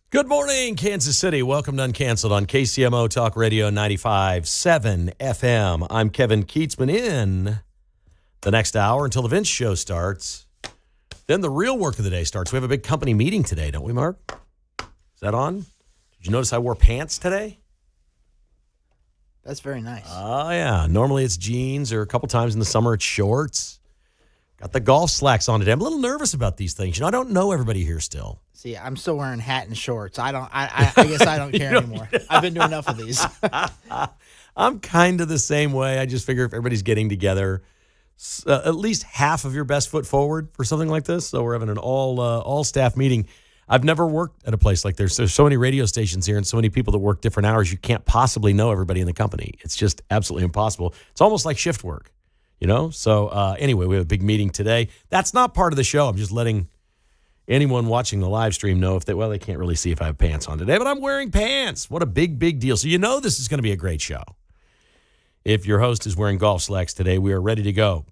Good morning, Kansas City. Welcome to Uncanceled on KCMO Talk Radio 95.7 FM. I'm Kevin Kietzman in the next hour until the Vince Show starts. Then the real work of the day starts. We have a big company meeting today, don't we, Mark? Is that on? Did you notice I wore pants today? That's very nice. Oh, yeah. Normally it's jeans, or a couple times in the summer it's shorts. Got the golf slacks on today. I'm a little nervous about these things. I don't know everybody here still. See, I'm still wearing hat and shorts. I guess I don't care anymore. I've been doing enough of these. I'm kind of the same way. I just figure if everybody's getting together, at least half of your best foot forward for something like this. So we're having an all staff meeting. I've never worked at a place like this. There's so many radio stations here and so many people that work different hours. You can't possibly know everybody in the company. It's just absolutely impossible. It's almost like shift work, So anyway, we have a big meeting today. That's not part of the show. I'm just letting anyone watching the live stream know they can't really see if I have pants on today, but I'm wearing pants. What a big deal. So this is going to be a great show. If your host is wearing golf slacks today, we are ready to go.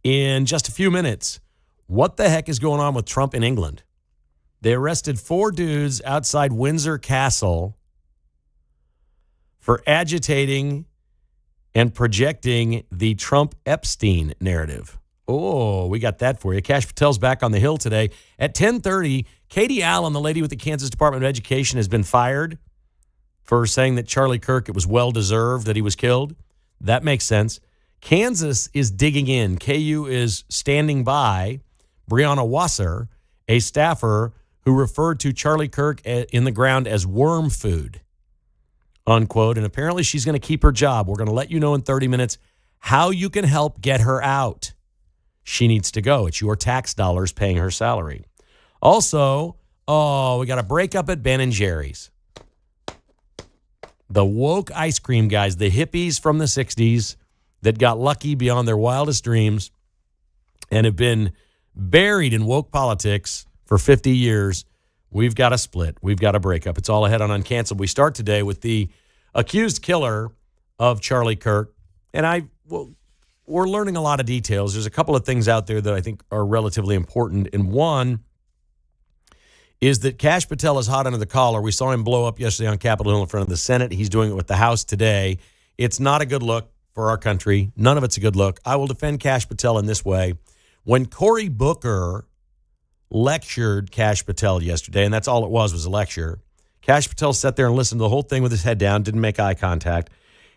In just a few minutes, what the heck is going on with Trump in England? They arrested 4 dudes outside Windsor Castle for agitating and projecting the Trump-Epstein narrative. Oh, we got that for you. Kash Patel's back on the Hill today. At 10:30, Katie Allen, the lady with the Kansas Department of Education, has been fired for saying that Charlie Kirk, it was well-deserved that he was killed. That makes sense. Kansas is digging in. KU is standing by Breonna Wasser, a staffer who referred to Charlie Kirk in the ground as worm food, unquote. And apparently she's going to keep her job. We're going to let you know in 30 minutes how you can help get her out. She needs to go. It's your tax dollars paying her salary. Also, we got a breakup at Ben & Jerry's. The woke ice cream guys, the hippies from the 60s that got lucky beyond their wildest dreams and have been buried in woke politics for 50 years. We've got a split. We've got a breakup. It's all ahead on Uncanceled. We start today with the accused killer of Charlie Kirk. And we're learning a lot of details. There's a couple of things out there that I think are relatively important. And one is that Kash Patel is hot under the collar. We saw him blow up yesterday on Capitol Hill in front of the Senate. He's doing it with the House today. It's not a good look for our country. None of it's a good look. I will defend Kash Patel in this way. When Cory Booker lectured Kash Patel yesterday, and that's all it was a lecture, Kash Patel sat there and listened to the whole thing with his head down, didn't make eye contact.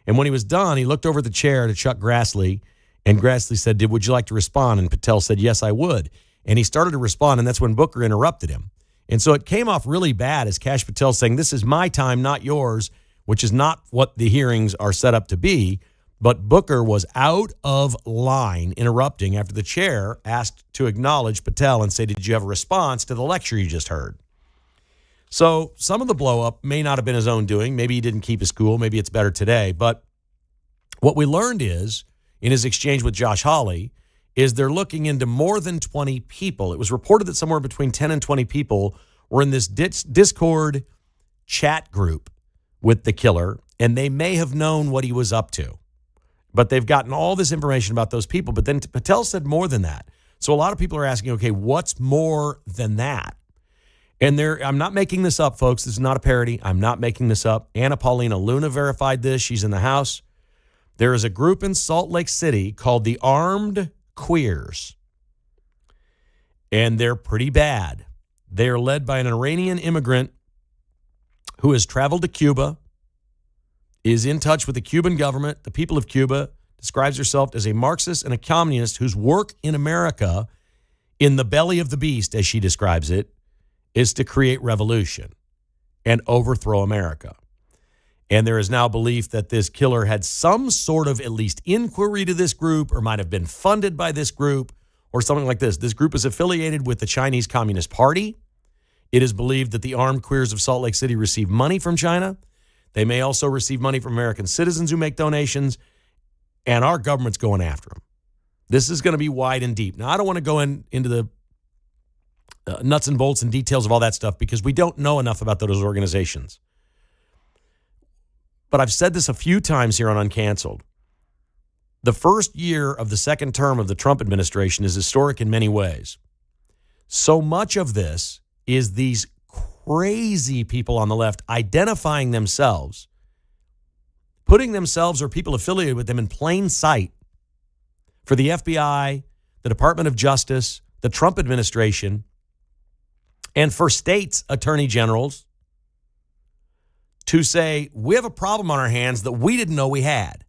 And when he was done, he looked over the chair to Chuck Grassley, and Grassley said, would you like to respond? And Patel said, yes, I would. And he started to respond, and that's when Booker interrupted him. And so it came off really bad as Kash Patel saying, this is my time, not yours, which is not what the hearings are set up to be. But Booker was out of line interrupting after the chair asked to acknowledge Patel and say, did you have a response to the lecture you just heard? So some of the blow up may not have been his own doing. Maybe he didn't keep his cool. Maybe it's better today. But what we learned is, in his exchange with Josh Hawley, is they're looking into more than 20 people. It was reported that somewhere between 10 and 20 people were in this Discord chat group with the killer, and they may have known what he was up to. But they've gotten all this information about those people. But then Patel said more than that. So a lot of people are asking, okay, what's more than that? And I'm not making this up, folks. This is not a parody. I'm not making this up. Anna Paulina Luna verified this. She's in the House. There is a group in Salt Lake City called the Armed Queers. And they're pretty bad. They are led by an Iranian immigrant who has traveled to Cuba, is in touch with the Cuban government, the people of Cuba, describes herself as a Marxist and a communist whose work in America, in the belly of the beast, as she describes it, is to create revolution and overthrow America. And there is now belief that this killer had some sort of at least inquiry to this group or might have been funded by this group or something like this. This group is affiliated with the Chinese Communist Party. It is believed that the Armed Queers of Salt Lake City receive money from China. They may also receive money from American citizens who make donations, and our government's going after them. This is going to be wide and deep. Now, I don't want to go into the nuts and bolts and details of all that stuff because we don't know enough about those organizations. But I've said this a few times here on Uncanceled. The first year of the second term of the Trump administration is historic in many ways. So much of this is these crazy people on the left identifying themselves, putting themselves or people affiliated with them in plain sight for the FBI, the Department of Justice, the Trump administration, and for states' attorney generals to say, we have a problem on our hands that we didn't know we had.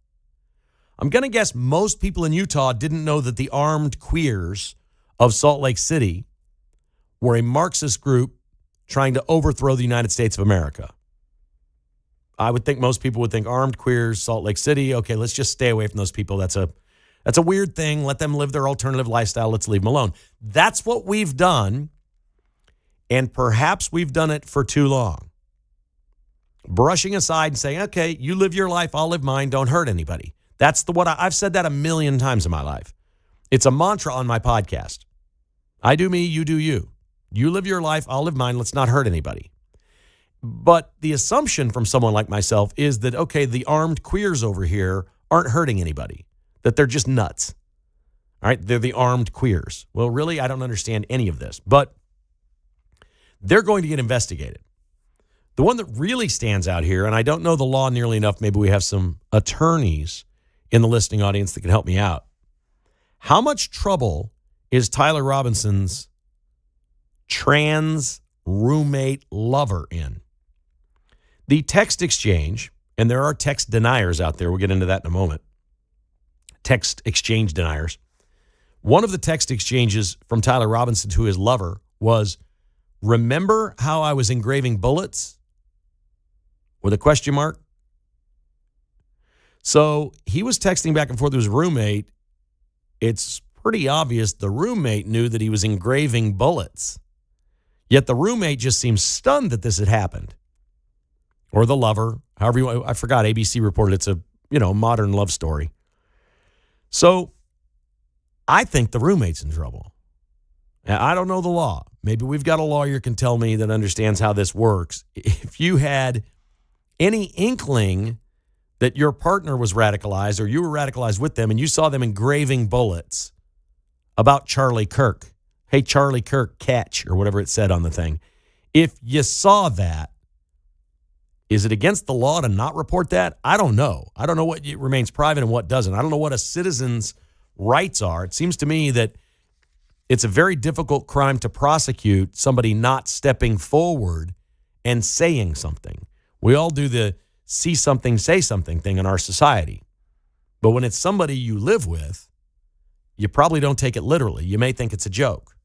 I'm going to guess most people in Utah didn't know that the armed queers of Salt Lake City were a Marxist group trying to overthrow the United States of America. I would think most people would think armed queers, Salt Lake City, okay, let's just stay away from those people. That's a weird thing. Let them live their alternative lifestyle. Let's leave them alone. That's what we've done, and perhaps we've done it for too long. Brushing aside and saying, okay, you live your life, I'll live mine, don't hurt anybody. That's I've said that a million times in my life. It's a mantra on my podcast. I do me, you do you. You live your life, I'll live mine, let's not hurt anybody. But the assumption from someone like myself is that, okay, the armed queers over here aren't hurting anybody, that they're just nuts. All right, they're the armed queers. Well, really, I don't understand any of this, but they're going to get investigated. The one that really stands out here, and I don't know the law nearly enough, maybe we have some attorneys in the listening audience that can help me out. How much trouble is Tyler Robinson's trans roommate lover in? The text exchange, and there are text deniers out there, we'll get into that in a moment, text exchange deniers. One of the text exchanges from Tyler Robinson to his lover was, remember how I was engraving bullets? With a question mark. So he was texting back and forth with his roommate. It's pretty obvious the roommate knew that he was engraving bullets. Yet the roommate just seems stunned that this had happened. Or the lover, however you want. I forgot, ABC reported it's a, modern love story. So I think the roommate's in trouble. Now, I don't know the law. Maybe we've got a lawyer can tell me that understands how this works. If you had any inkling that your partner was radicalized or you were radicalized with them and you saw them engraving bullets about Charlie Kirk, hey, Charlie Kirk, catch, or whatever it said on the thing. If you saw that, is it against the law to not report that? I don't know. I don't know what remains private and what doesn't. I don't know what a citizen's rights are. It seems to me that it's a very difficult crime to prosecute somebody not stepping forward and saying something. We all do the see something, say something thing in our society. But when it's somebody you live with, you probably don't take it literally. You may think it's a joke.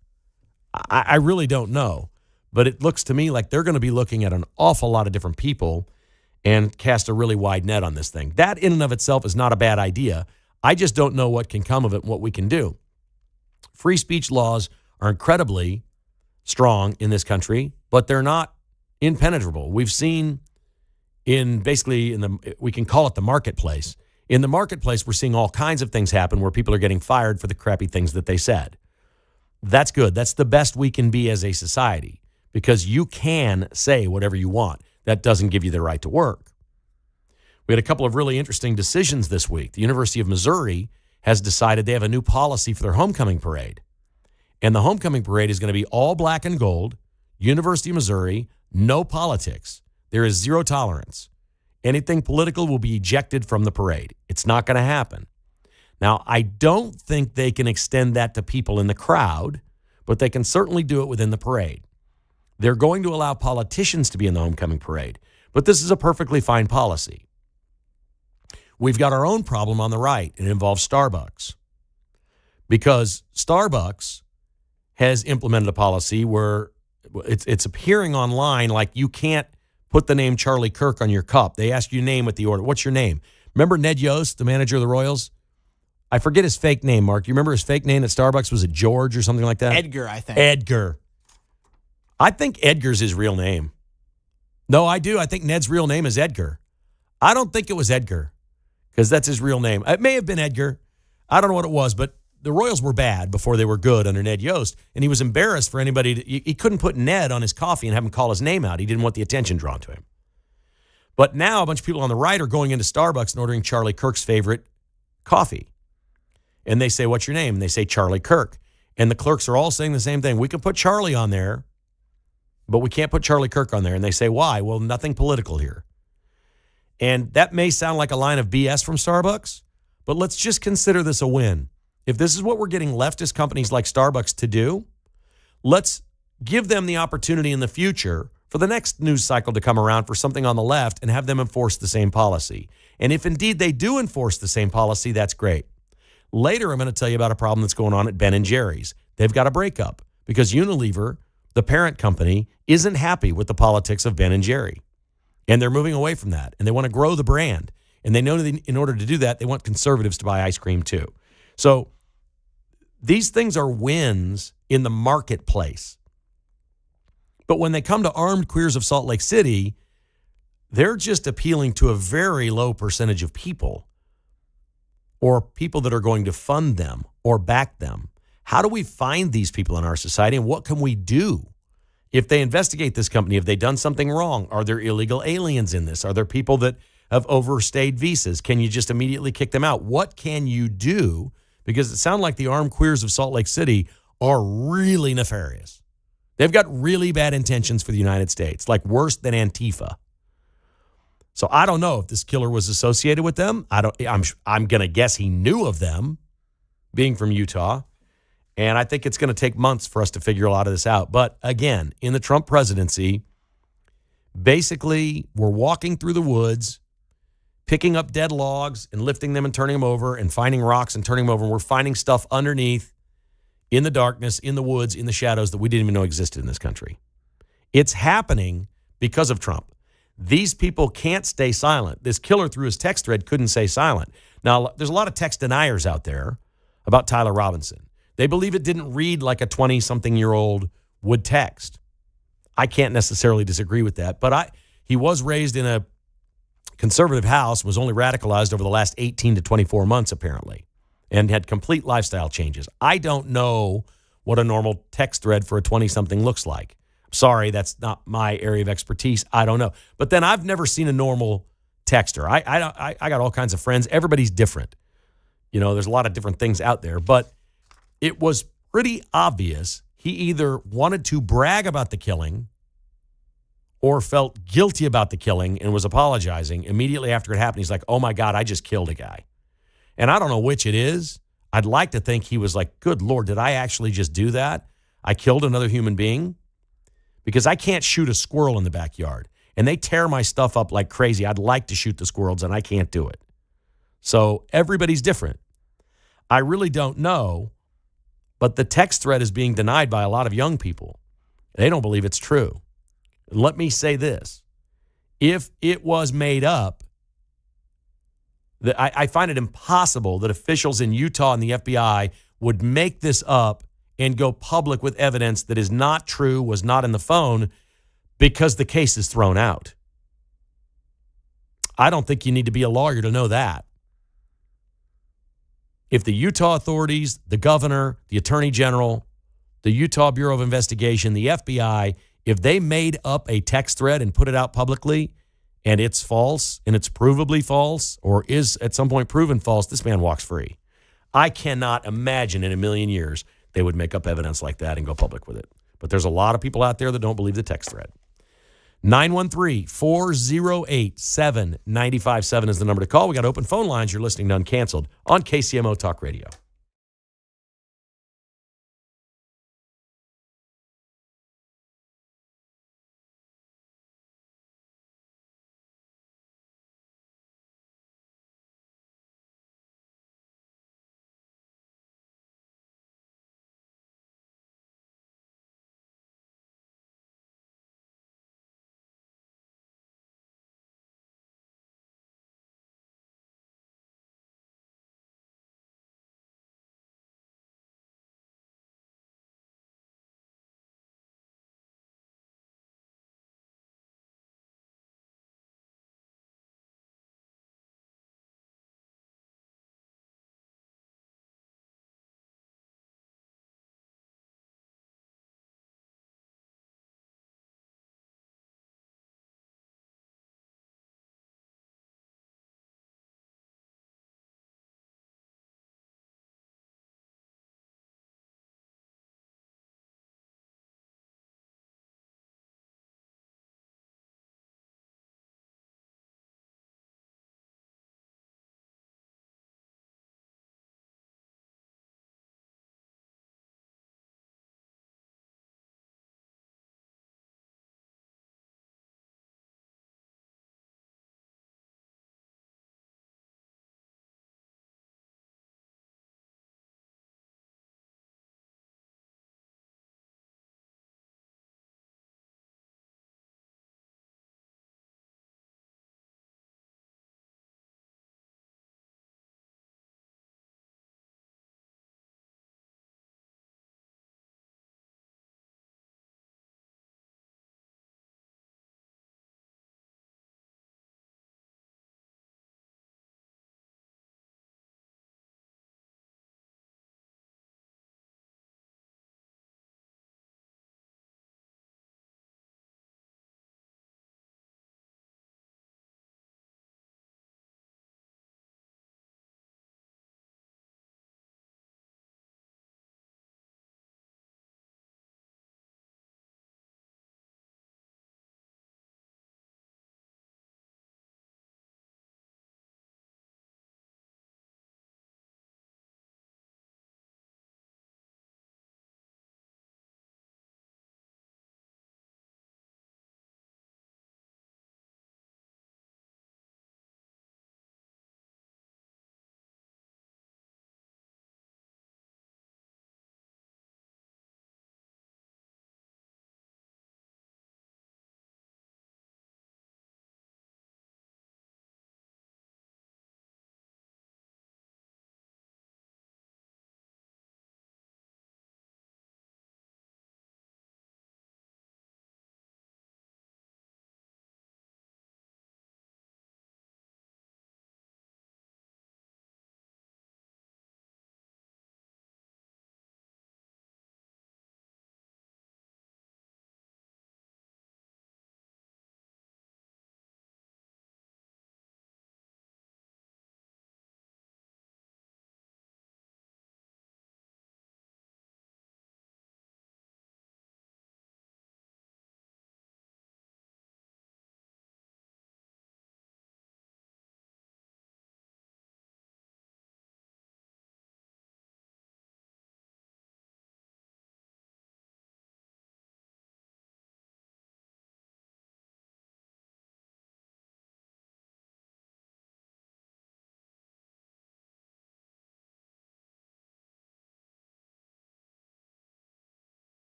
I really don't know. But it looks to me like they're going to be looking at an awful lot of different people and cast a really wide net on this thing. That in and of itself is not a bad idea. I just don't know what can come of it and what we can do. Free speech laws are incredibly strong in this country, but they're not impenetrable. We've seen we can call it the marketplace. In the marketplace, we're seeing all kinds of things happen where people are getting fired for the crappy things that they said. That's good. That's the best we can be as a society because you can say whatever you want. That doesn't give you the right to work. We had a couple of really interesting decisions this week. The University of Missouri has decided they have a new policy for their homecoming parade. And the homecoming parade is going to be all black and gold, University of Missouri, no politics. There is zero tolerance. Anything political will be ejected from the parade. It's not going to happen. Now, I don't think they can extend that to people in the crowd, but they can certainly do it within the parade. They're going to allow politicians to be in the homecoming parade, but this is a perfectly fine policy. We've got our own problem on the right. It involves Starbucks. Because Starbucks has implemented a policy where it's appearing online like you can't put the name Charlie Kirk on your cup. They ask you name at the order. What's your name? Remember Ned Yost, the manager of the Royals? I forget his fake name, Mark. You remember his fake name at Starbucks? Was it George or something like that? Edgar, I think. Edgar. I think Edgar's his real name. No, I do. I think Ned's real name is Edgar. I don't think it was Edgar because that's his real name. It may have been Edgar. I don't know what it was, but the Royals were bad before they were good under Ned Yost, and he was embarrassed for anybody. He couldn't put Ned on his coffee and have him call his name out. He didn't want the attention drawn to him. But now a bunch of people on the right are going into Starbucks and ordering Charlie Kirk's favorite coffee. And they say, what's your name? And they say Charlie Kirk. And the clerks are all saying the same thing. We can put Charlie on there, but we can't put Charlie Kirk on there. And they say, why? Well, nothing political here. And that may sound like a line of BS from Starbucks, but let's just consider this a win. If this is what we're getting leftist companies like Starbucks to do, let's give them the opportunity in the future for the next news cycle to come around for something on the left and have them enforce the same policy. And if indeed they do enforce the same policy, that's great. Later, I'm going to tell you about a problem that's going on at Ben & Jerry's. They've got a breakup because Unilever, the parent company, isn't happy with the politics of Ben & Jerry. And they're moving away from that. And they want to grow the brand. And they know that in order to do that, they want conservatives to buy ice cream too. So these things are wins in the marketplace. But when they come to armed queers of Salt Lake City, they're just appealing to a very low percentage of people or people that are going to fund them or back them. How do we find these people in our society, and what can we do? If they investigate this company, have they done something wrong? Are there illegal aliens in this? Are there people that have overstayed visas? Can you just immediately kick them out? What can you do? Because it sounds like the armed queers of Salt Lake City are really nefarious. They've got really bad intentions for the United States, like worse than Antifa. So I don't know if this killer was associated with them. I'm going to guess he knew of them, being from Utah. And I think it's going to take months for us to figure a lot of this out. But again, in the Trump presidency, basically we're walking through the woods, picking up dead logs and lifting them and turning them over, and finding rocks and turning them over. And we're finding stuff underneath in the darkness, in the woods, in the shadows that we didn't even know existed in this country. It's happening because of Trump. These people can't stay silent. This killer through his text thread couldn't stay silent. Now, there's a lot of text deniers out there about Tyler Robinson. They believe it didn't read like a 20-something-year-old would text. I can't necessarily disagree with that, but he was raised in a conservative house, was only radicalized over the last 18 to 24 months, apparently, and had complete lifestyle changes. I don't know what a normal text thread for a 20-something looks like. Sorry, that's not my area of expertise. I don't know. But then I've never seen a normal texter. I got all kinds of friends. Everybody's different. You know, there's a lot of different things out there. But it was pretty obvious he either wanted to brag about the killing or felt guilty about the killing and was apologizing immediately after it happened. He's like, oh, my God, I just killed a guy. And I don't know which it is. I'd like to think he was like, good Lord, did I actually just do that? I killed another human being? Because I can't shoot a squirrel in the backyard. And they tear my stuff up like crazy. I'd like to shoot the squirrels, and I can't do it. So everybody's different. I really don't know, but the text thread is being denied by a lot of young people. They don't believe it's true. Let me say this. If it was made up, I find it impossible that officials in Utah and the FBI would make this up and go public with evidence that is not true, was not in the phone, because the case is thrown out. I don't think you need to be a lawyer to know that. If the Utah authorities, the governor, the attorney general, the Utah Bureau of Investigation, the FBI, if they made up a text thread and put it out publicly and it's false and it's provably false or is at some point proven false, this man walks free. I cannot imagine in a million years they would make up evidence like that and go public with it. But there's a lot of people out there that don't believe the text thread. 913-408-7957 is the number to call. We got open phone lines. You're listening to Uncanceled on KCMO Talk Radio.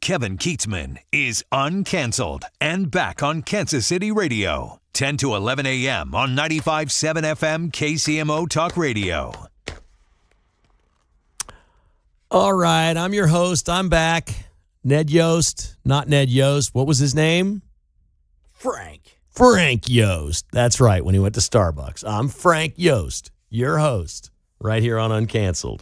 Kevin Kietzman is Uncanceled and back on Kansas City Radio. 10 to 11 a.m. on 95.7 FM KCMO Talk Radio. All right, I'm your host. I'm back. Ned Yost, not Ned Yost. What was his name? Frank Yost. That's right, when he went to Starbucks. I'm Frank Yost, your host, right here on Uncanceled.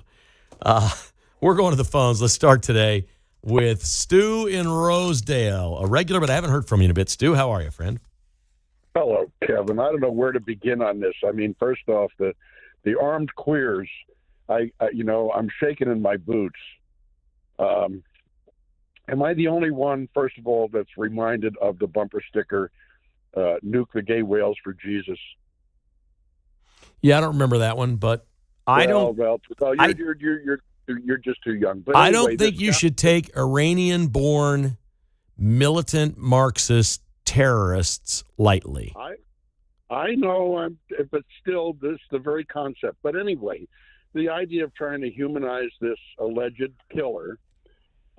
We're going to the phones. Let's start today with Stu in Rosedale, a regular, but I haven't heard from you in a bit. Stu, how are you, friend? Hello, Kevin. I don't know where to begin on this. I mean, first off, the armed queers, I'm shaking in my boots. Am I the only one, first of all, that's reminded of the bumper sticker, nuke the gay whales for Jesus? Yeah, I don't remember that one, but you're just too young. But I anyway, don't think you should take Iranian-born militant Marxist terrorists lightly. I know, but still, this the very concept. But anyway, the idea of trying to humanize this alleged killer,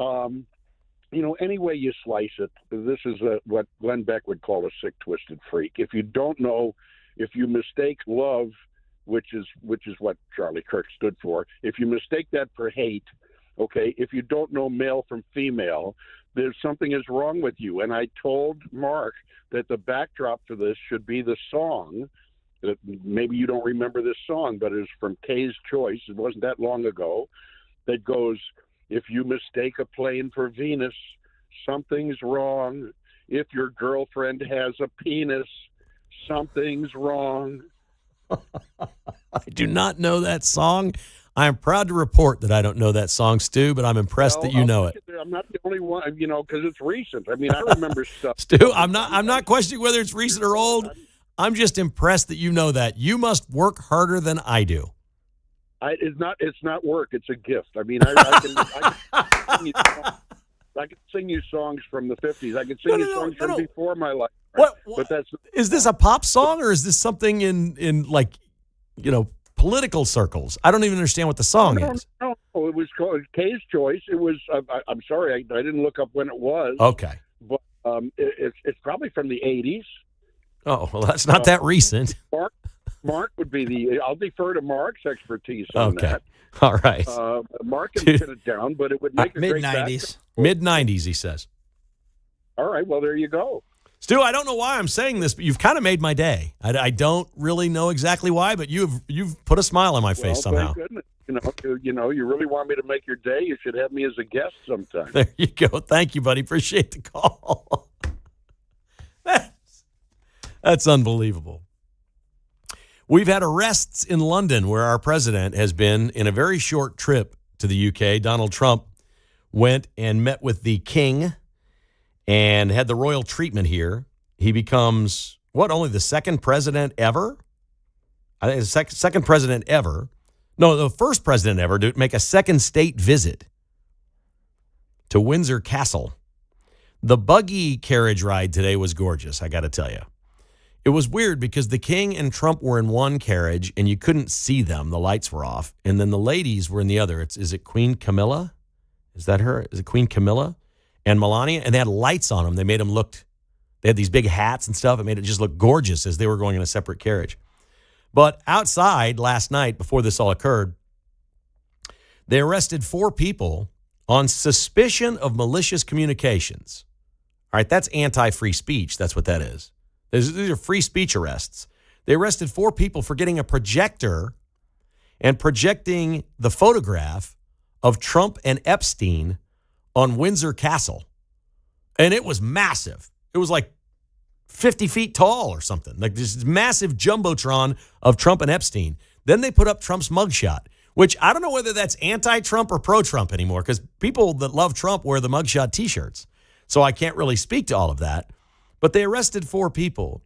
any way you slice it, this is what Glenn Beck would call a sick, twisted freak. If you don't know, if you mistake love, which is what Charlie Kirk stood for, if you mistake that for hate, okay, if you don't know male from female, there's something is wrong with you. And I told Mark that the backdrop for this should be the song. That maybe you don't remember this song, but it's from Kay's Choice. It wasn't that long ago. That goes, if you mistake a plane for Venus, something's wrong. If your girlfriend has a penis, something's wrong. I do not know that song. I am proud to report that I don't know that song, Stu, but I'm impressed that you know it. I'm not the only one, because it's recent. I mean, I remember stuff. Stu, I'm not questioning whether it's recent or old. I'm just impressed that you know that. You must work harder than I do. It's not work. It's a gift. I mean, I can sing you songs from the 50s. I can sing you songs from before my life. What? But is this a pop song or is this something in political circles? I don't even understand what the song is. No, it was called Kay's Choice. It was. I'm sorry, I didn't look up when it was. Okay, but it's probably from the 80s. Oh, well, that's not that recent. Mark would be I'll defer to Mark's expertise on that. All right. Mark can pin it down, but it would make a great mid-90s. Mid-90s, he says. All right, well, there you go. Stu, I don't know why I'm saying this, but you've kind of made my day. I don't really know exactly why, but you've put a smile on my face somehow. Thank goodness. You really want me to make your day? You should have me as a guest sometime. There you go. Thank you, buddy. Appreciate the call. That's unbelievable. We've had arrests in London where our president has been in a very short trip to the UK. Donald Trump went and met with the king and had the royal treatment here. He becomes, only the second president ever? I think the second president ever. No, the first president ever to make a second state visit to Windsor Castle. The buggy carriage ride today was gorgeous, I got to tell you. It was weird because the king and Trump were in one carriage and you couldn't see them. The lights were off. And then the ladies were in the other. Is it Queen Camilla? Is that her? Is it Queen Camilla? And Melania, and they had lights on them. They had these big hats and stuff. It made it just look gorgeous as they were going in a separate carriage. But outside last night, before this all occurred, they arrested 4 people on suspicion of malicious communications. All right, that's anti-free speech. That's what that is. These are free speech arrests. They arrested 4 people for getting a projector and projecting the photograph of Trump and Epstein on Windsor Castle. And it was massive. It was like 50 feet tall or something. Like this massive jumbotron of Trump and Epstein. Then they put up Trump's mugshot, which I don't know whether that's anti-Trump or pro-Trump anymore because people that love Trump wear the mugshot T-shirts. So I can't really speak to all of that. But they arrested 4 people.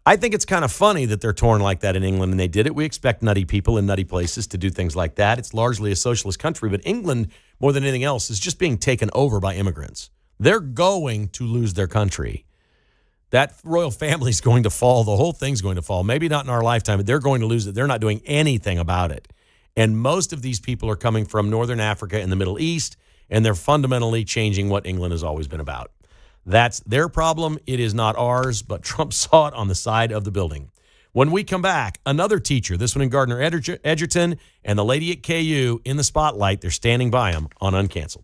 I think it's kind of funny that they're torn like that in England, and they did it. We expect nutty people in nutty places to do things like that. It's largely a socialist country, but England, more than anything else, is just being taken over by immigrants. They're going to lose their country. That royal family is going to fall. The whole thing's going to fall. Maybe not in our lifetime, but they're going to lose it. They're not doing anything about it. And most of these people are coming from Northern Africa and the Middle East, and they're fundamentally changing what England has always been about. That's their problem. It is not ours, but Trump saw it on the side of the building. When we come back, another teacher, this one in Gardner Edgerton, and the lady at KU in the spotlight. They're standing by him on Uncanceled.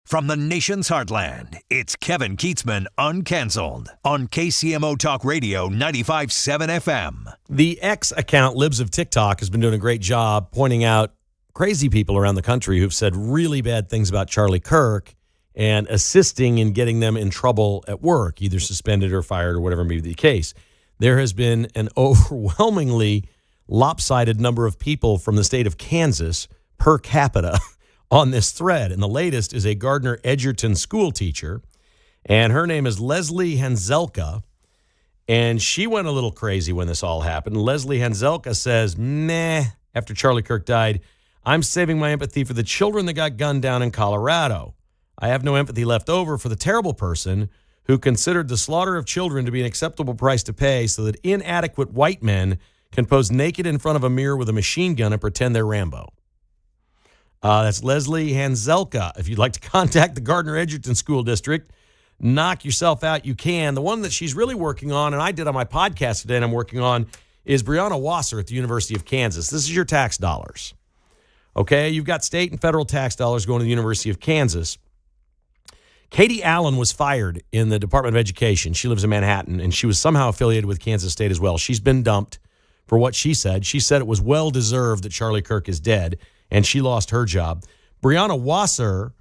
From the nation's heartland, it's Kevin Kietzman Uncanceled on KCMO Talk Radio 95.7 FM. The X account Libs of TikTok has been doing a great job pointing out crazy people around the country who've said really bad things about Charlie Kirk and assisting in getting them in trouble at work, either suspended or fired or whatever may be the case. There has been an overwhelmingly lopsided number of people from the state of Kansas per capita on this thread. And the latest is a Gardner Edgerton school teacher, and her name is Leslie Hanzelka. And she went a little crazy when this all happened. Leslie Hanzelka says, meh, after Charlie Kirk died, I'm saving my empathy for the children that got gunned down in Colorado. I have no empathy left over for the terrible person who considered the slaughter of children to be an acceptable price to pay so that inadequate white men can pose naked in front of a mirror with a machine gun and pretend they're Rambo. That's Leslie Hanzelka. If you'd like to contact the Gardner Edgerton School District, knock yourself out, you can. The one that she's really working on, and I did on my podcast today and I'm working on, is Brianna Wasser at the University of Kansas. This is your tax dollars. Okay, you've got state and federal tax dollars going to the University of Kansas. Katie Allen was fired in the Department of Education. She lives in Manhattan, and she was somehow affiliated with Kansas State as well. She's been dumped for what she said. She said it was well-deserved that Charlie Kirk is dead, and she lost her job. Brianna Wasser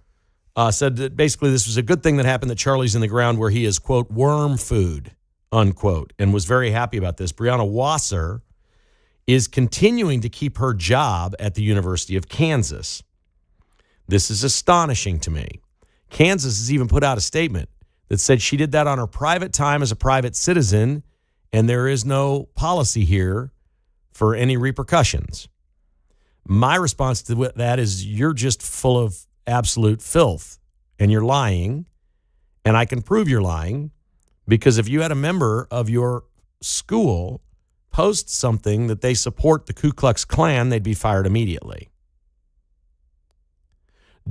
said that basically this was a good thing that happened, that Charlie's in the ground where he is, quote, worm food, unquote, and was very happy about this. Brianna Wasser is continuing to keep her job at the University of Kansas. This is astonishing to me. Kansas has even put out a statement that said she did that on her private time as a private citizen, and there is no policy here for any repercussions. My response to that is you're just full of absolute filth, and you're lying, and I can prove you're lying, because if you had a member of your school post something that they support the Ku Klux Klan, they'd be fired immediately.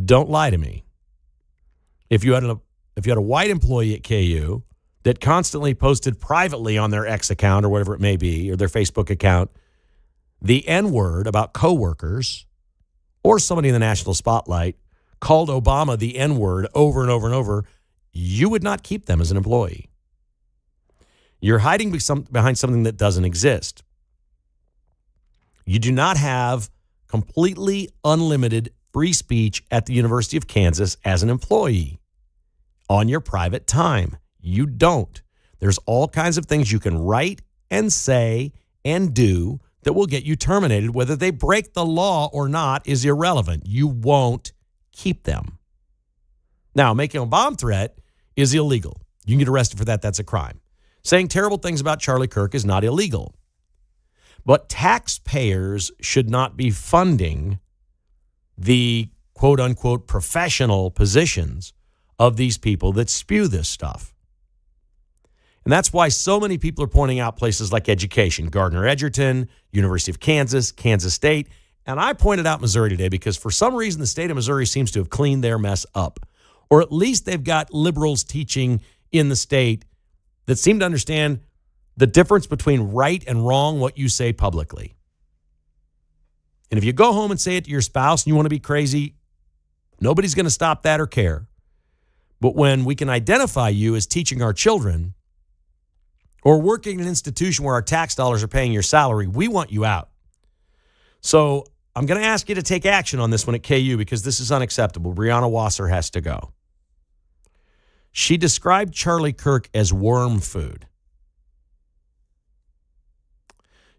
Don't lie to me. If you had a white employee at KU that constantly posted privately on their X account or whatever it may be, or their Facebook account, the N-word about coworkers, or somebody in the national spotlight called Obama the N-word over and over and over, you would not keep them as an employee. You're hiding behind something that doesn't exist. You do not have completely unlimited free speech at the University of Kansas as an employee on your private time. You don't. There's all kinds of things you can write and say and do that will get you terminated. Whether they break the law or not is irrelevant. You won't keep them. Now, making a bomb threat is illegal. You can get arrested for that. That's a crime. Saying terrible things about Charlie Kirk is not illegal. But taxpayers should not be funding the quote-unquote professional positions of these people that spew this stuff. And that's why so many people are pointing out places like education, Gardner Edgerton, University of Kansas, Kansas State. And I pointed out Missouri today because for some reason the state of Missouri seems to have cleaned their mess up. Or at least they've got liberals teaching in the state that seem to understand the difference between right and wrong, what you say publicly. And if you go home and say it to your spouse and you want to be crazy, nobody's going to stop that or care. But when we can identify you as teaching our children or working in an institution where our tax dollars are paying your salary, we want you out. So I'm going to ask you to take action on this one at KU because this is unacceptable. Brianna Wasser has to go. She described Charlie Kirk as worm food.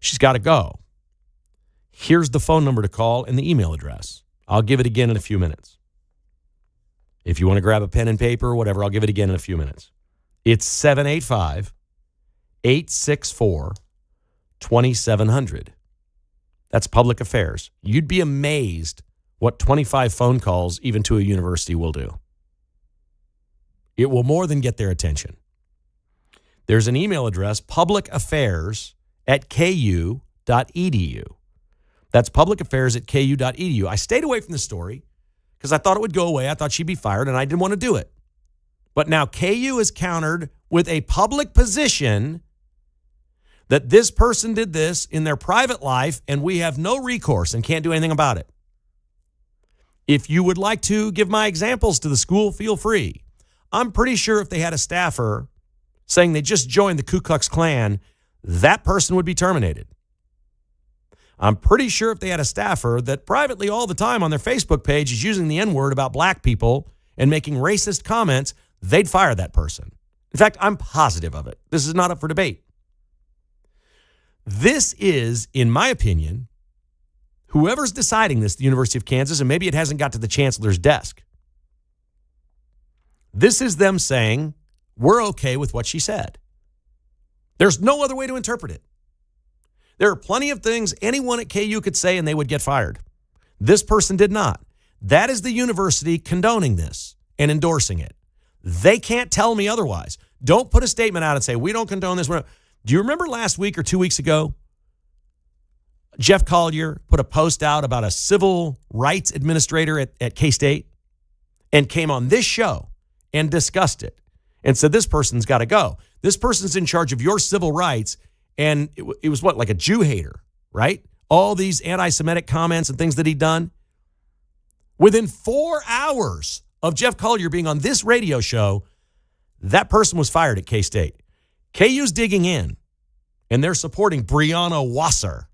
She's got to go. Here's the phone number to call and the email address. I'll give it again in a few minutes. If you want to grab a pen and paper or whatever, I'll give it again in a few minutes. It's 785-864-2700. That's public affairs. You'd be amazed what 25 phone calls, even to a university, will do. It will more than get their attention. There's an email address, publicaffairs@ku.edu. That's publicaffairs@ku.edu. I stayed away from the story because I thought it would go away. I thought she'd be fired, and I didn't want to do it. But now KU is countered with a public position that this person did this in their private life, and we have no recourse and can't do anything about it. If you would like to give my examples to the school, feel free. I'm pretty sure if they had a staffer saying they just joined the Ku Klux Klan, that person would be terminated. I'm pretty sure if they had a staffer that privately all the time on their Facebook page is using the N-word about black people and making racist comments, they'd fire that person. In fact, I'm positive of it. This is not up for debate. This is, in my opinion, whoever's deciding this, the University of Kansas, and maybe it hasn't got to the chancellor's desk. This is them saying, we're okay with what she said. There's no other way to interpret it. There are plenty of things anyone at KU could say and they would get fired. This person did not. That is the university condoning this and endorsing it. They can't tell me otherwise. Don't put a statement out and say, we don't condone this. Do you remember last week or 2 weeks ago, Jeff Collier put a post out about a civil rights administrator at K-State and came on this show and discussed it and said, this person's got to go. This person's in charge of your civil rights. And it was what, like a Jew hater, right? All these anti-Semitic comments and things that he'd done. Within 4 hours of Jeff Collier being on this radio show, that person was fired at K-State. KU's digging in, and they're supporting Brianna Wasser.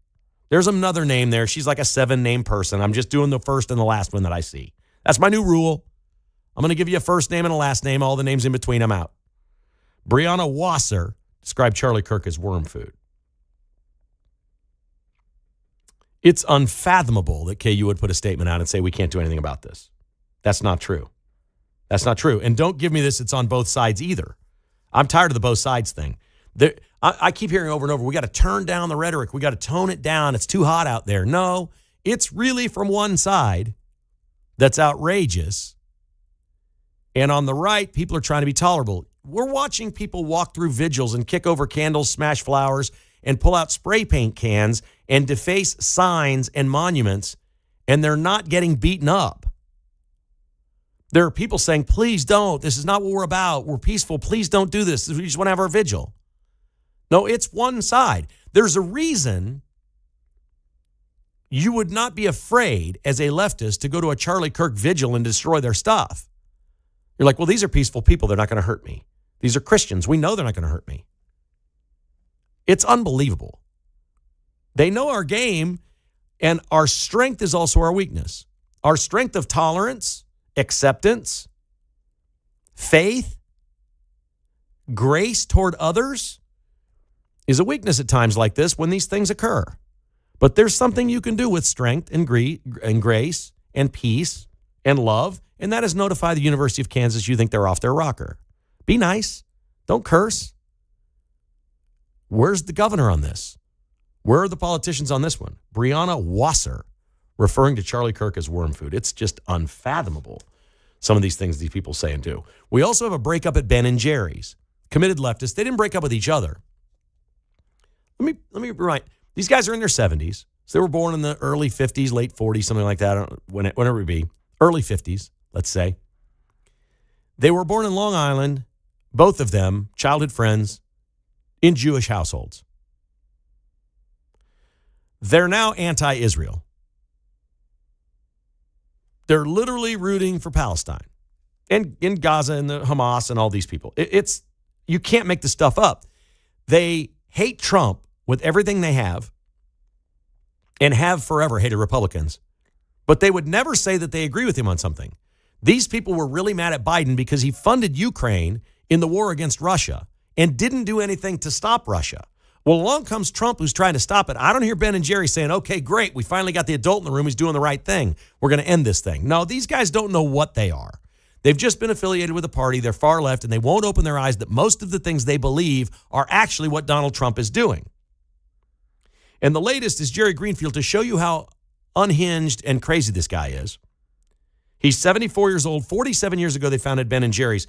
There's another name there. She's like a 7-name person. I'm just doing the first and the last one that I see. That's my new rule. I'm going to give you a first name and a last name. All the names in between, I'm out. Brianna Wasser described Charlie Kirk as worm food. It's unfathomable that KU would put a statement out and say we can't do anything about this. That's not true. That's not true. And don't give me this, it's on both sides either. I'm tired of the both sides thing. I keep hearing over and over, we got to turn down the rhetoric. We got to tone it down. It's too hot out there. No, it's really from one side that's outrageous. And on the right, people are trying to be tolerable. We're watching people walk through vigils and kick over candles, smash flowers, and pull out spray paint cans and deface signs and monuments, and they're not getting beaten up. There are people saying, please don't. This is not what we're about. We're peaceful. Please don't do this. We just want to have our vigil. No, it's one side. There's a reason you would not be afraid as a leftist to go to a Charlie Kirk vigil and destroy their stuff. You're like, well, these are peaceful people. They're not going to hurt me. These are Christians. We know they're not going to hurt me. It's unbelievable. They know our game, and our strength is also our weakness. Our strength of tolerance, acceptance, faith, grace toward others is a weakness at times like this when these things occur. But there's something you can do with strength and grace and peace and love, and that is notify the University of Kansas you think they're off their rocker. Be nice. Don't curse. Where's the governor on this? Where are the politicians on this one? Brianna Wasser referring to Charlie Kirk as worm food. It's just unfathomable, some of these things these people say and do. We also have a breakup at Ben & Jerry's. Committed leftists. They didn't break up with each other. Let me remind. These guys are in their 70s. So they were born in the early 50s, late 40s, something like that, whenever it be. Early 50s, let's say. They were born in Long Island, both of them, childhood friends, in Jewish households. They're now anti-Israel. They're literally rooting for Palestine and in Gaza and the Hamas and all these people. You can't make this stuff up. They hate Trump with everything they have and have forever hated Republicans, but they would never say that they agree with him on something. These people were really mad at Biden because he funded Ukraine in the war against Russia and didn't do anything to stop Russia. Well, along comes Trump, who's trying to stop it. I don't hear Ben & Jerry saying, okay, great, we finally got the adult in the room. He's doing the right thing. We're going to end this thing. No, these guys don't know what they are. They've just been affiliated with a party. They're far left, and they won't open their eyes that most of the things they believe are actually what Donald Trump is doing. And the latest is Jerry Greenfield to show you how unhinged and crazy this guy is. He's 74 years old. 47 years ago, they founded Ben & Jerry's.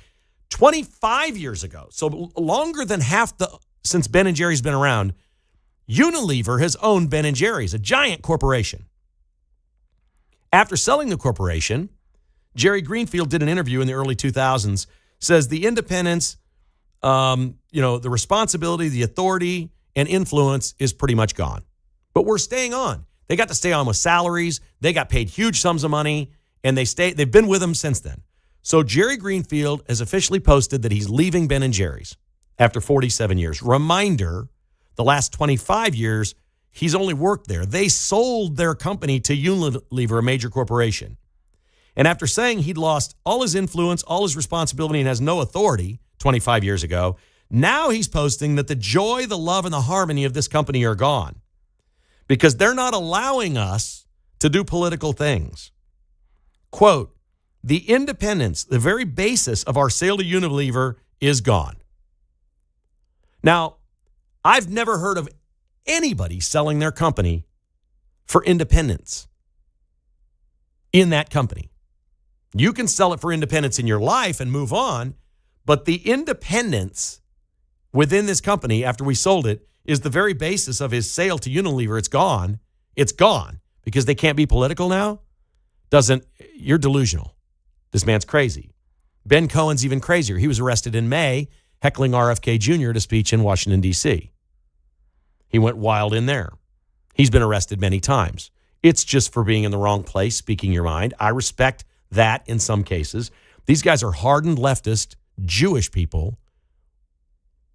25 years ago, so longer than since Ben & Jerry's been around, Unilever has owned Ben & Jerry's, a giant corporation. After selling the corporation, Jerry Greenfield did an interview in the early 2000s, says the independence, the responsibility, the authority, and influence is pretty much gone. But we're staying on. They got to stay on with salaries. They got paid huge sums of money. and they've been with him since then. So Jerry Greenfield has officially posted that he's leaving Ben & Jerry's after 47 years. Reminder, the last 25 years, he's only worked there. They sold their company to Unilever, a major corporation. And after saying he'd lost all his influence, all his responsibility, and has no authority 25 years ago, now he's posting that the joy, the love, and the harmony of this company are gone because they're not allowing us to do political things. Quote, the independence, the very basis of our sale to Unilever is gone. Now, I've never heard of anybody selling their company for independence in that company. You can sell it for independence in your life and move on, but the independence within this company after we sold it is the very basis of his sale to Unilever. It's gone. It's gone because they can't be political now. You're delusional. This man's crazy. Ben Cohen's even crazier. He was arrested in May, heckling RFK Jr. at a speech in Washington, D.C. He went wild in there. He's been arrested many times. It's just for being in the wrong place, speaking your mind. I respect that in some cases. These guys are hardened leftist Jewish people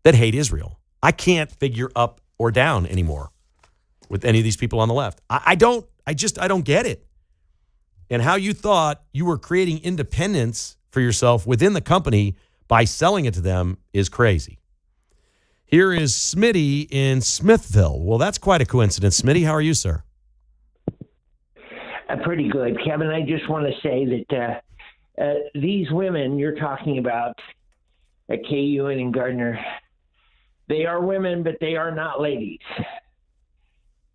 that hate Israel. I can't figure up or down anymore with any of these people on the left. I don't get it. And how you thought you were creating independence for yourself within the company by selling it to them is crazy. Here is Smitty in Smithville. Well, that's quite a coincidence. Smitty, how are you, sir? Pretty good. Kevin, I just want to say that these women you're talking about at KU and in Gardner, they are women, but they are not ladies.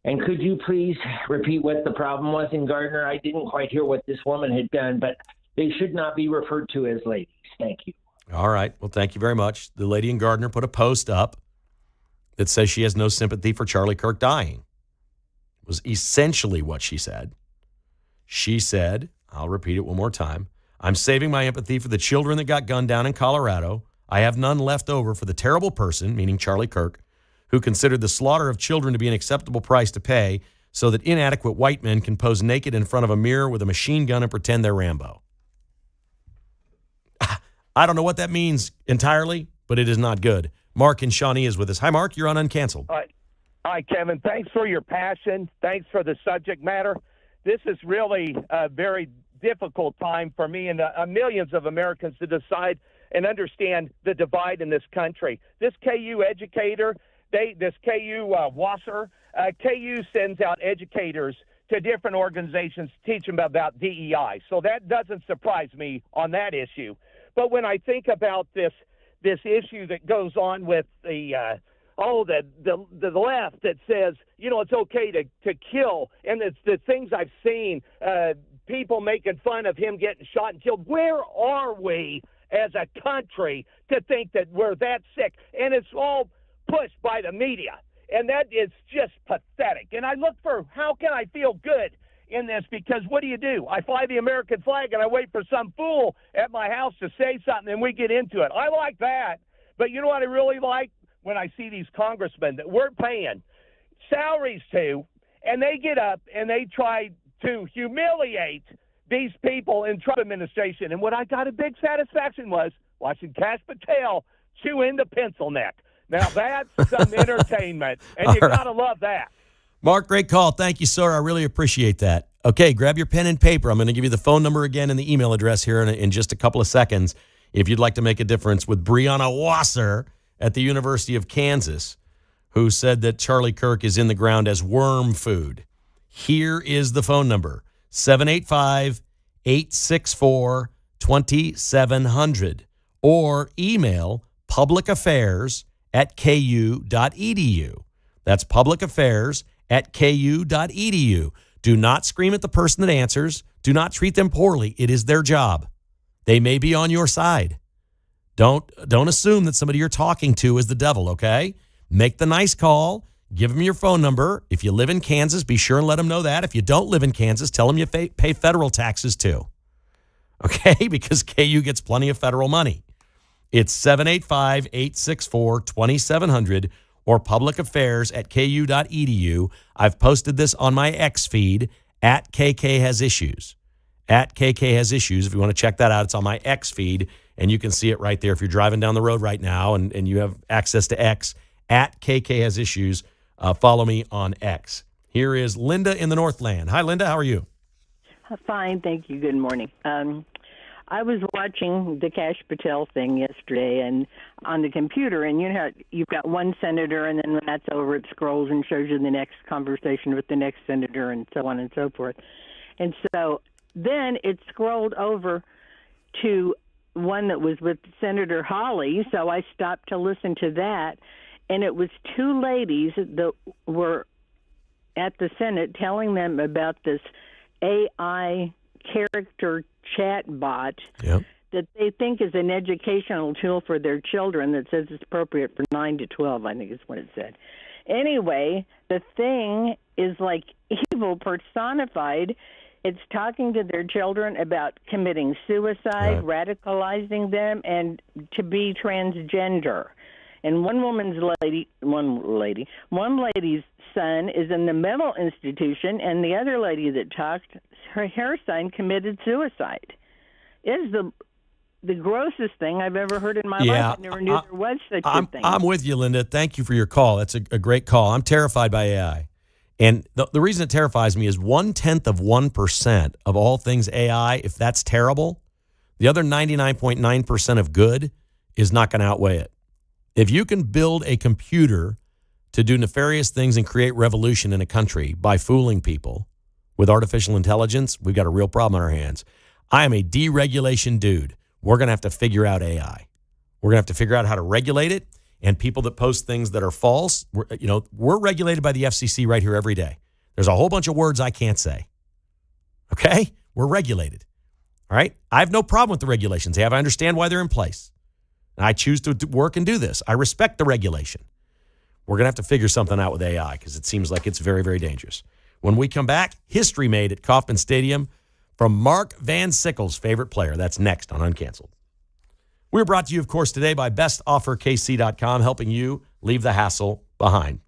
And could you please repeat what the problem was in Gardner? I didn't quite hear what this woman had done, but they should not be referred to as ladies. Thank you. All right. Well, thank you very much. The lady in Gardner put a post up that says she has no sympathy for Charlie Kirk dying. It was essentially what she said. She said, I'll repeat it one more time, I'm saving my empathy for the children that got gunned down in Colorado. I have none left over for the terrible person, meaning Charlie Kirk, who considered the slaughter of children to be an acceptable price to pay so that inadequate white men can pose naked in front of a mirror with a machine gun and pretend they're Rambo. I don't know what that means entirely, but it is not good. Mark in Shawnee is with us. Hi, Mark. You're on Uncanceled. Hi, Kevin. Thanks for your passion. Thanks for the subject matter. This is really a very difficult time for me and millions of Americans to decide and understand the divide in this country. This KU educator, this KU Wasser, KU sends out educators to different organizations to teach them about DEI. So that doesn't surprise me on that issue. But when I think about this issue that goes on with the left that says, it's okay to kill, and it's the things I've seen, people making fun of him getting shot and killed. Where are we as a country to think that we're that sick? And it's all pushed by the media, and that is just pathetic. And I look for how can I feel good in this, because what do? I fly the American flag and I wait for some fool at my house to say something and we get into it. I like that. But you know what I really like? When I see these congressmen that we're paying salaries to, and they get up and they try to humiliate these people in Trump administration. And what I got a big satisfaction was watching Kash Patel chew into pencil neck. Now that's some entertainment, and you got to love that. Mark, great call. Thank you, sir. I really appreciate that. Okay, grab your pen and paper. I'm going to give you the phone number again and the email address here in just a couple of seconds if you'd like to make a difference with Brianna Wasser at the University of Kansas, who said that Charlie Kirk is in the ground as worm food. Here is the phone number, 785-864-2700, or email publicaffairs@ku.edu. That's publicaffairs@ku.edu. Do not scream at the person that answers. Do not treat them poorly. It is their job. They may be on your side. Don't assume that somebody you're talking to is the devil, okay? Make the nice call. Give them your phone number. If you live in Kansas, be sure and let them know that. If you don't live in Kansas, tell them you pay federal taxes too, okay? Because KU gets plenty of federal money. It's 785-864-2700 or publicaffairs@ku.edu. I've posted this on my X feed @KK Has Issues. at KK Has Issues. If you want to check that out, it's on my X feed, and you can see it right there. If you're driving down the road right now and you have access to X, at KK Has Issues, follow me on X. Here is Linda in the Northland. Hi, Linda. How are you? Fine, thank you. Good morning. I was watching the Kash Patel thing yesterday and on the computer, and you know you've got one senator, and then when that's over, it scrolls and shows you the next conversation with the next senator, and so on and so forth. And so then it scrolled over to one that was with Senator Hawley, so I stopped to listen to that, and it was two ladies that were at the Senate telling them about this AI character chat bot that they think is an educational tool for their children that says it's appropriate for 9 to 12, I think is what it said. Anyway, the thing is like evil personified. It's talking to their children about committing suicide, radicalizing them, and to be transgender. And one lady's son is in the mental institution, and the other lady that talked, her son committed suicide. It is the grossest thing I've ever heard in my life. I never knew there was such a thing. I'm with you, Linda. Thank you for your call. That's a great call. I'm terrified by AI. And the reason it terrifies me is 0.1% of all things AI, if that's terrible, the other 99.9% of good is not going to outweigh it. If you can build a computer to do nefarious things and create revolution in a country by fooling people with artificial intelligence, we've got a real problem on our hands. I am a deregulation dude. We're going to have to figure out AI. We're going to have to figure out how to regulate it. And people that post things that are false, we're regulated by the FCC right here every day. There's a whole bunch of words I can't say. Okay? We're regulated. All right? I have no problem with the regulations. I understand why they're in place. And I choose to work and do this. I respect the regulation. We're going to have to figure something out with AI because it seems like it's very, very dangerous. When we come back, history made at Kauffman Stadium from Mark Van Sickle's favorite player. That's next on Uncanceled. We're brought to you, of course, today by bestofferkc.com, helping you leave the hassle behind.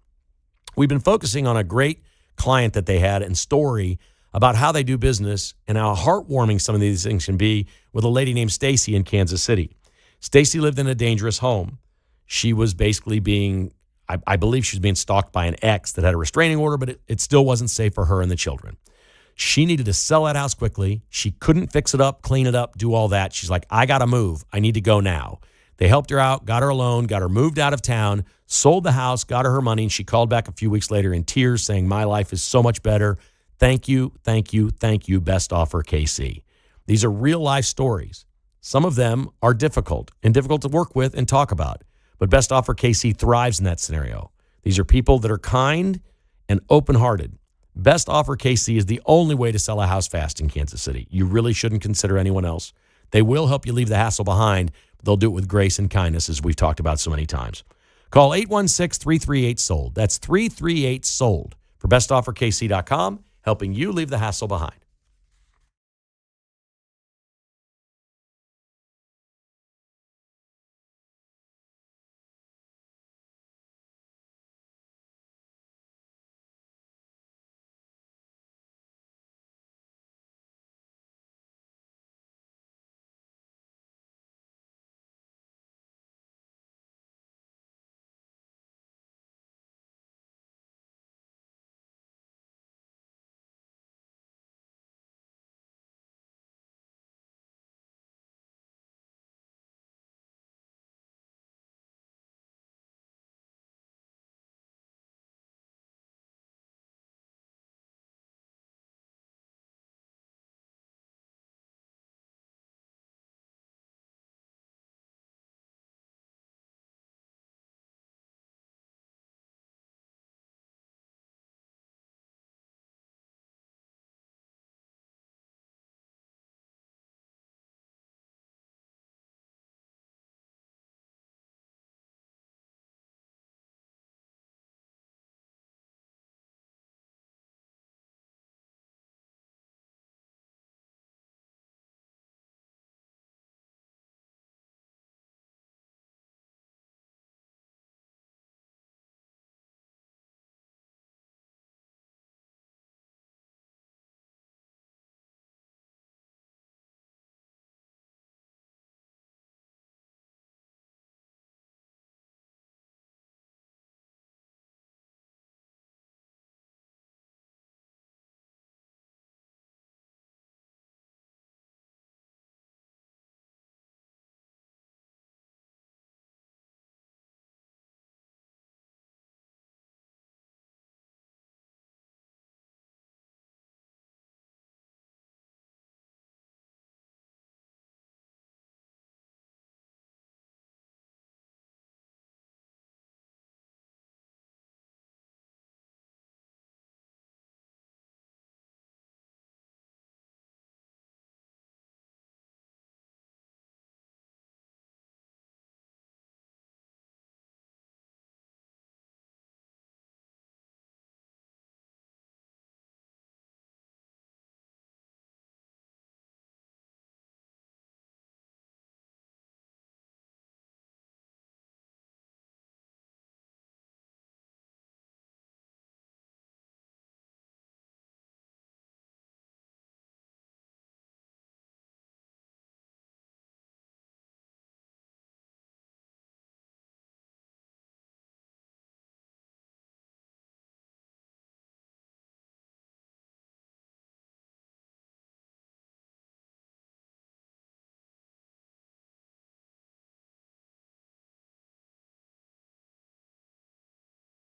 We've been focusing on a great client that they had and story about how they do business and how heartwarming some of these things can be with a lady named Stacy in Kansas City. Stacy lived in a dangerous home. She was basically I believe she was being stalked by an ex that had a restraining order, but it still wasn't safe for her and the children. She needed to sell that house quickly. She couldn't fix it up, clean it up, do all that. She's like, I got to move. I need to go now. They helped her out, got her a loan, got her moved out of town, sold the house, got her money, and she called back a few weeks later in tears saying, my life is so much better. Thank you, thank you, thank you, Best Offer KC. These are real life stories. Some of them are difficult to work with and talk about. But Best Offer KC thrives in that scenario. These are people that are kind and open-hearted. Best Offer KC is the only way to sell a house fast in Kansas City. You really shouldn't consider anyone else. They will help you leave the hassle behind, but they'll do it with grace and kindness, as we've talked about so many times. Call 816-338-SOLD. That's 338-SOLD for bestofferkc.com, helping you leave the hassle behind.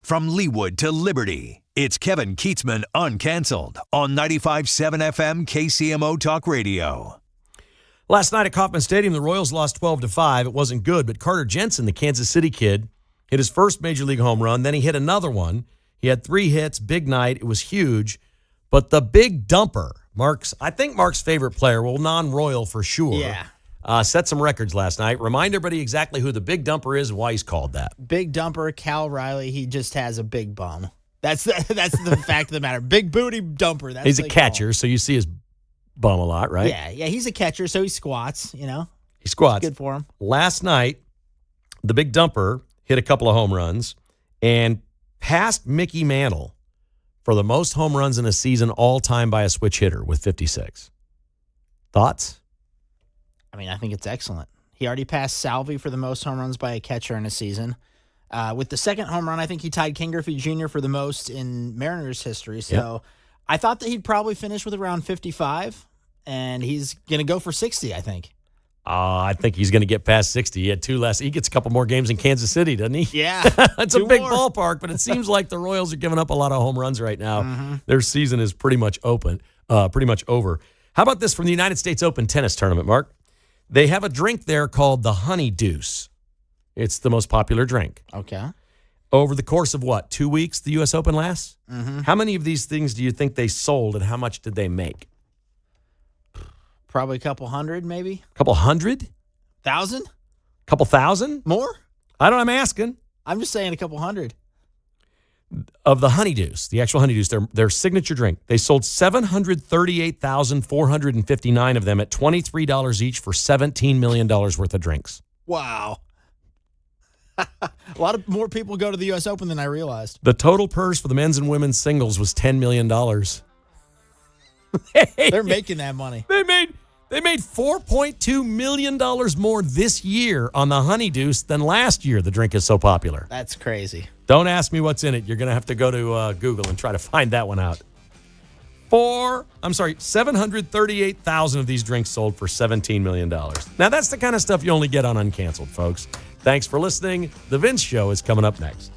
From Leawood to Liberty, it's Kevin Kietzman Uncanceled on 95.7 FM KCMO Talk Radio. Last night at Kauffman Stadium, the Royals lost 12-5. It wasn't good, but Carter Jensen, the Kansas City kid, hit his first Major League home run. Then he hit another one. He had 3 hits, big night. It was huge. But the big dumper, I think Mark's favorite player, well, non-Royal for sure. Yeah. Set some records last night. Remind everybody exactly who the big dumper is and why he's called that. Big dumper, Cal Riley. He just has a big bum. That's the fact of the matter. Big booty dumper. That's He's a what they call catcher, him. so you see his bum a lot, right? Yeah, he's a catcher, so he squats, He squats. It's good for him. Last night, the big dumper hit a couple of home runs and passed Mickey Mantle for the most home runs in a season all time by a switch hitter with 56. Thoughts? I mean, I think it's excellent. He already passed Salvi for the most home runs by a catcher in a season. With the second home run, I think he tied Ken Griffey Jr. for the most in Mariners history. So I thought that he'd probably finish with around 55, and he's going to go for 60, I think. I think he's going to get past 60. He had 2 last. He gets a couple more games in Kansas City, doesn't he? Yeah. It's a 2 big more. ballpark, but it seems like the Royals are giving up a lot of home runs right now. Their season is pretty much over. How about this from the United States Open tennis tournament, Mark? They have a drink there called the Honey Deuce. It's the most popular drink. Okay. Over the course of 2 weeks the U.S. Open lasts? How many of these things do you think they sold, and how much did they make? Probably a couple hundred, maybe. Couple hundred? 1,000? Couple thousand? More? I'm asking. I'm just saying a couple hundred. Of the Honey Deuce, the actual Honey Deuce, their signature drink, they sold 738,459 of them at $23 each for $17 million worth of drinks. Wow. A lot of more people go to the U.S. Open than I realized. The total purse for the men's and women's singles was $10 million. They're making that money. They made $4.2 million more this year on the Honey Deuce than last year. The drink is so popular. That's crazy. Don't ask me what's in it. You're going to have to go to Google and try to find that one out. 738,000 of these drinks sold for $17 million. Now, that's the kind of stuff you only get on Uncanceled, folks. Thanks for listening. The Vince Show is coming up next.